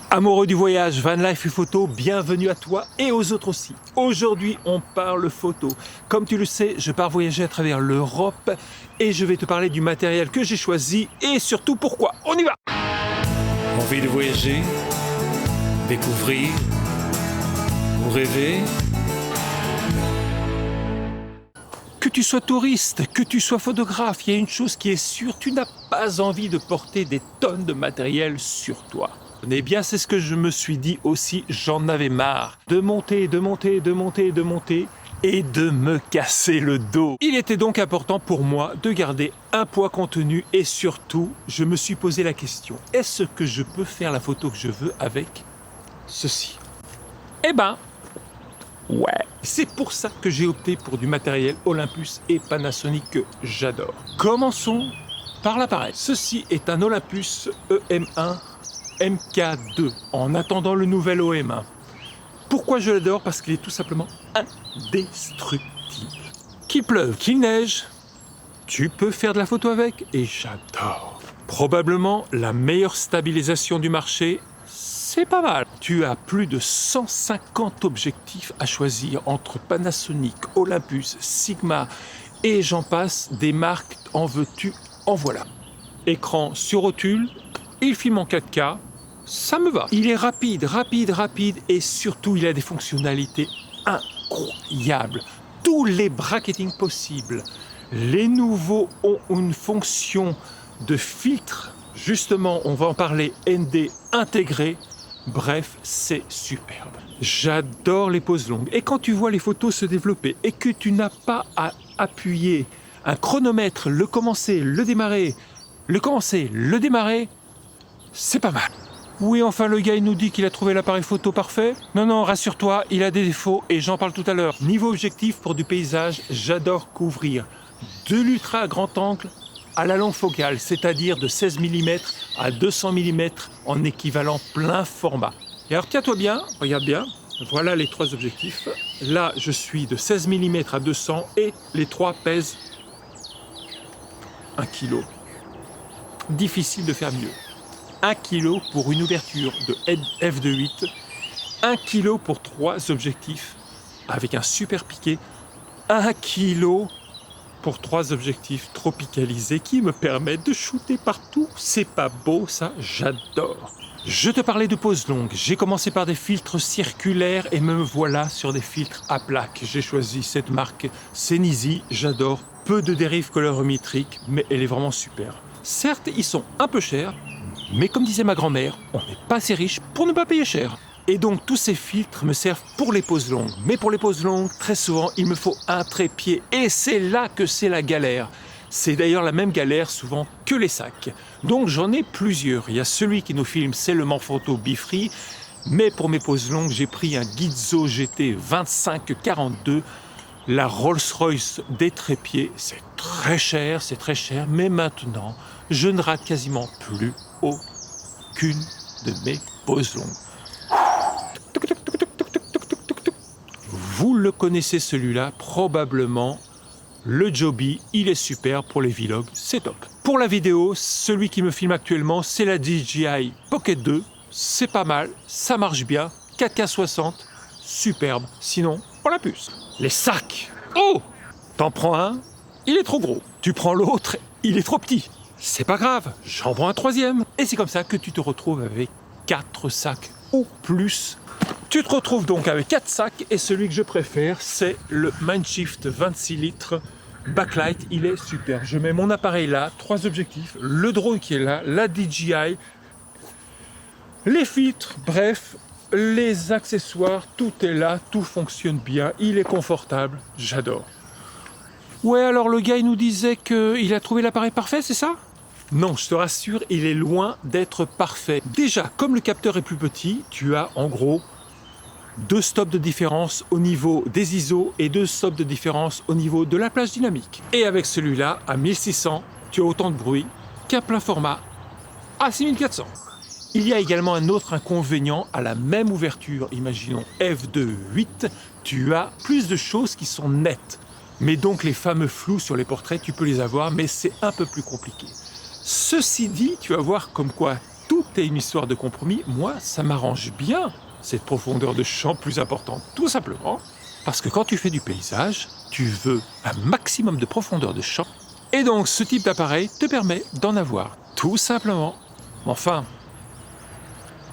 Amoureux du voyage, van life et photo, bienvenue à toi et aux autres aussi. Aujourd'hui, on parle photo. Comme tu le sais, je pars voyager à travers l'Europe et je vais te parler du matériel que j'ai choisi et surtout pourquoi. On y va! Envie de voyager, découvrir, ou rêver? Que tu sois touriste, que tu sois photographe, il y a une chose qui est sûre, tu n'as pas envie de porter des tonnes de matériel sur toi. Eh bien, c'est ce que je me suis dit aussi, j'en avais marre de monter et de me casser le dos. Il était donc important pour moi de garder un poids contenu et surtout, je me suis posé la question, est-ce que je peux faire la photo que je veux avec ceci? Eh ben, ouais. C'est pour ça que j'ai opté pour du matériel Olympus et Panasonic que j'adore. Commençons par l'appareil. Ceci est un Olympus EM1 MK2 en attendant le nouvel OM1. Pourquoi je l'adore? Parce qu'il est tout simplement indestructible. Qu'il pleuve, qu'il neige, tu peux faire de la photo avec et j'adore. Probablement la meilleure stabilisation du marché, c'est pas mal. Tu as plus de 150 objectifs à choisir entre Panasonic, Olympus, Sigma et j'en passe, des marques en veux-tu, en voilà. Écran sur rotule, il filme en 4K, ça me va. Il est rapide et surtout il a des fonctionnalités incroyables. Tous les bracketings possibles. Les nouveaux ont une fonction de filtre, justement on va en parler, ND intégré. Bref, c'est superbe. J'adore les poses longues. Et quand tu vois les photos se développer et que tu n'as pas à appuyer un chronomètre, le commencer, le démarrer, c'est pas mal. Oui, enfin, le gars, il nous dit qu'il a trouvé l'appareil photo parfait. Non, rassure-toi, il a des défauts et j'en parle tout à l'heure. Niveau objectif pour du paysage, j'adore couvrir de l'ultra grand angle à la longue focale, c'est-à-dire de 16 mm à 200 mm en équivalent plein format. Et alors, tiens-toi bien, regarde bien, voilà les trois objectifs. Là, je suis de 16 mm à 200 et les trois pèsent 1 kg. Difficile de faire mieux. 1 kg pour une ouverture de f2.8, 1 kg pour 3 objectifs avec un super piqué, 1 kg pour 3 objectifs tropicalisés qui me permettent de shooter partout. C'est pas beau ça, j'adore. Je te parlais de poses longues, j'ai commencé par des filtres circulaires et me voilà sur des filtres à plaques. J'ai choisi cette marque Senisi, j'adore, peu de dérives colorimétriques, mais elle est vraiment super. Certes, ils sont un peu chers, mais comme disait ma grand-mère, on n'est pas assez riche pour ne pas payer cher. Et donc tous ces filtres me servent pour les poses longues. Mais pour les poses longues, très souvent, il me faut un trépied. Et c'est là que c'est la galère. C'est d'ailleurs la même galère souvent que les sacs. Donc j'en ai plusieurs. Il y a celui qui nous filme, c'est le Manfrotto Bifree. Mais pour mes poses longues, j'ai pris un Gizzo GT 2542. La Rolls-Royce des trépieds, c'est très cher, mais maintenant, je ne rate quasiment plus aucune de mes poses longues. Vous le connaissez celui-là, probablement, le Joby, il est super pour les vlogs, c'est top. Pour la vidéo, celui qui me filme actuellement, c'est la DJI Pocket 2, c'est pas mal, ça marche bien, 4K 60, superbe, sinon, pour la puce. Les sacs, oh! T'en prends un, il est trop gros. Tu prends l'autre, il est trop petit. C'est pas grave, j'en prends un troisième. Et c'est comme ça que tu te retrouves avec 4 sacs ou plus. Tu te retrouves donc avec 4 sacs et celui que je préfère, c'est le Mindshift 26 litres Backlight. Il est super. Je mets mon appareil là, 3 objectifs, le drone qui est là, la DJI, les filtres, bref, les accessoires, tout est là, tout fonctionne bien, il est confortable, j'adore. Ouais, alors le gars, il nous disait qu'il a trouvé l'appareil parfait, c'est ça? Non, je te rassure, il est loin d'être parfait. Déjà, comme le capteur est plus petit, tu as en gros 2 stops de différence au niveau des ISO et 2 stops de différence au niveau de la plage dynamique. Et avec celui-là, à 1600, tu as autant de bruit qu'un plein format à 6400. Il y a également un autre inconvénient à la même ouverture, imaginons f2.8, tu as plus de choses qui sont nettes. Mais donc les fameux flous sur les portraits, tu peux les avoir, mais c'est un peu plus compliqué. Ceci dit, tu vas voir comme quoi tout est une histoire de compromis. Moi, ça m'arrange bien, cette profondeur de champ plus importante. Tout simplement parce que quand tu fais du paysage, tu veux un maximum de profondeur de champ. Et donc, ce type d'appareil te permet d'en avoir, tout simplement. Enfin,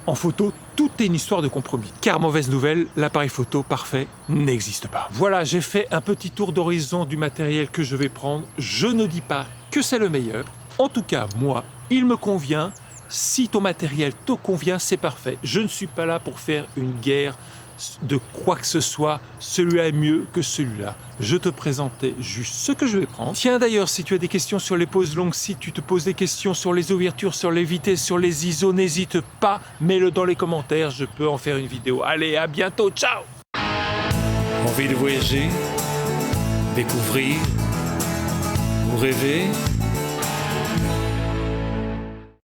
en photo, tout est une histoire de compromis. Car mauvaise nouvelle, l'appareil photo parfait n'existe pas. Voilà, j'ai fait un petit tour d'horizon du matériel que je vais prendre. Je ne dis pas que c'est le meilleur. En tout cas, moi, il me convient. Si ton matériel te convient, c'est parfait. Je ne suis pas là pour faire une guerre de quoi que ce soit, celui-là est mieux que celui-là. Je te présentais juste ce que je vais prendre. Tiens d'ailleurs, si tu as des questions sur les poses longues, si tu te poses des questions sur les ouvertures, sur les vitesses, sur les ISO, n'hésite pas, mets-le dans les commentaires, je peux en faire une vidéo. Allez, à bientôt, ciao! Envie de voyager, découvrir ou rêver?